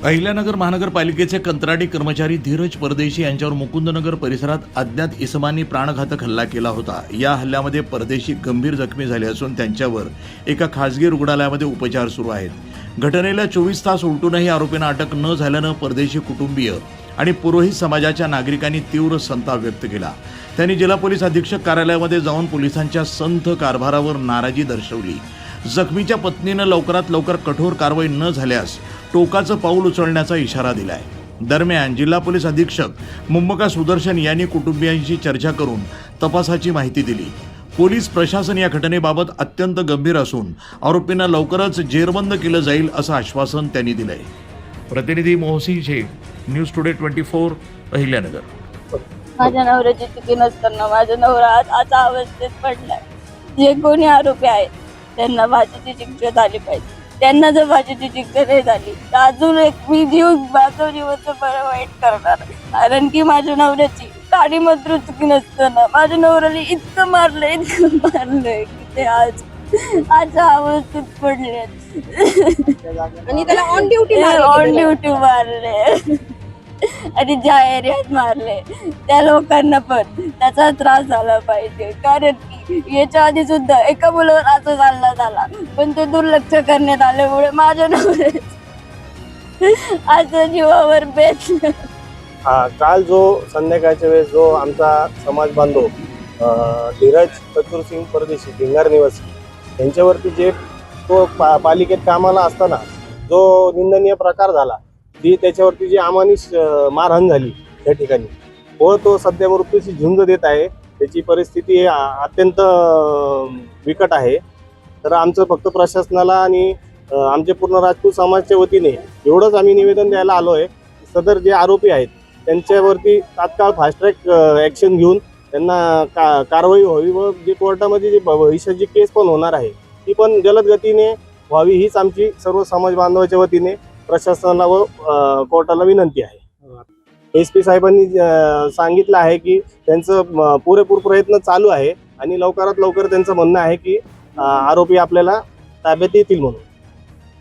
अहिल्यानगर महानगरपालिकेचे कंत्राटी कर्मचारी धीरज परदेशी यांच्यावर मुकुंदनगर परिसरात अज्ञात इसमांनी प्राणघातक हल्ला केला होता। या हल्ल्यामध्ये परदेशी गंभीर जखमी झाले असून त्यांच्यावर एका खासगी रुग्णालयामध्ये उपचार सुरू आहेत। घटनेला 24 तास उलटूनही आरोपींना अटक न झाल्यानं परदेशी कुटुंबीय आणि पुरोहित समाजाच्या नागरिकांनी तीव्र संताप व्यक्त केला। त्यांनी जिल्हा पोलीस अधीक्षक कार्यालयामध्ये जाऊन पोलिसांच्या संथ कारभारावर नाराजी दर्शवली। जखमीच्या पत्नीनं लवकरात लवकर कठोर कारवाई न झाल्यास टोकाचं पाऊल उचलण्याचा इशारा दिलाय। दरम्यान जिल्हा पोलीस अधीक्षक मुम्मका सुदर्शन यांनी कुटुंबियांशी चर्चा करून तपासाची माहिती दिली। पोलीस प्रशासन या घटनेबाबत अत्यंत गंभीर असून आरोपींना लवकरच जेरबंद केलं जाईल असं आश्वासन त्यांनी दिलंय। प्रतिनिधी मोहसिन शेख, न्यूज टुडे 24, अहिल्यानगर। माझ्या नवऱ्याची चुकी नसताना माझा नवरा आज अवस्थेत पडलाय। जे कोणी आरोपी आहेत त्यांना फाशीची शिक्षा झाली पाहिजे। त्यांना जर फाशीची शिक्षा नाही झाली तर अजून एक मी माझं जीवाचं बरं वाईट करणार। कारण की माझ्या नवऱ्याची काडी मात्र चुकी नसताना माझ्या नवऱ्याला इतकं मारलंय की ते आज अवस्थेत पडले आणि त्याला ऑन ड्युटी मारले आणि ज्या एरियात मारले त्या लोकांना पण त्याचा त्रास झाला पाहिजे। कारण की याच्या आधी सुद्धा एका मुलावर असं हल्ला झाला पण ते दुर्लक्ष करण्यात आल्यामुळे माझ्या नवऱ्याने आज जीवावर बेतलं। काल जो संध्याकाळच्या वेळेस जो आमचा समाज बांधव धीरज चतुरसिंग परदेशी भिंगार निवासी यांच्यावरती जे तो पालिकेत कामाला असताना जो निंदनीय प्रकार झाला, ती त्याच्यावरती जी अमानुष मारहाण झाली त्या ठिकाणी व तो सध्या मृत्यूची झुंज देत आहे। त्याची परिस्थिती अत्यंत बिकट आहे। तर आमचं फक्त प्रशासनाला आणि आमचे पूर्ण राजपूत समाजाच्या वतीने एवढंच आम्ही निवेदन द्यायला आलो आहे। सदर जे आरोपी आहेत त्यांच्यावरती तात्काळ फास्ट ट्रॅक ॲक्शन घेऊन त्यांना कारवाई व्हावी व जे कोर्टामध्ये जे भविष्याची केस पण होणार आहे ती पण जलद गतीने व्हावी हीच आमची सर्व समाज बांधवाच्या वतीने प्रशासनाला व कोर्टाला विनंती आहे। SP साहेबांनी सांगितलं आहे की त्यांचं पुरेपूर प्रयत्न चालू आहे आणि लवकरात लवकर त्यांचं म्हणणं आहे की आरोपी आपल्याला ताब्यात येतील म्हणून।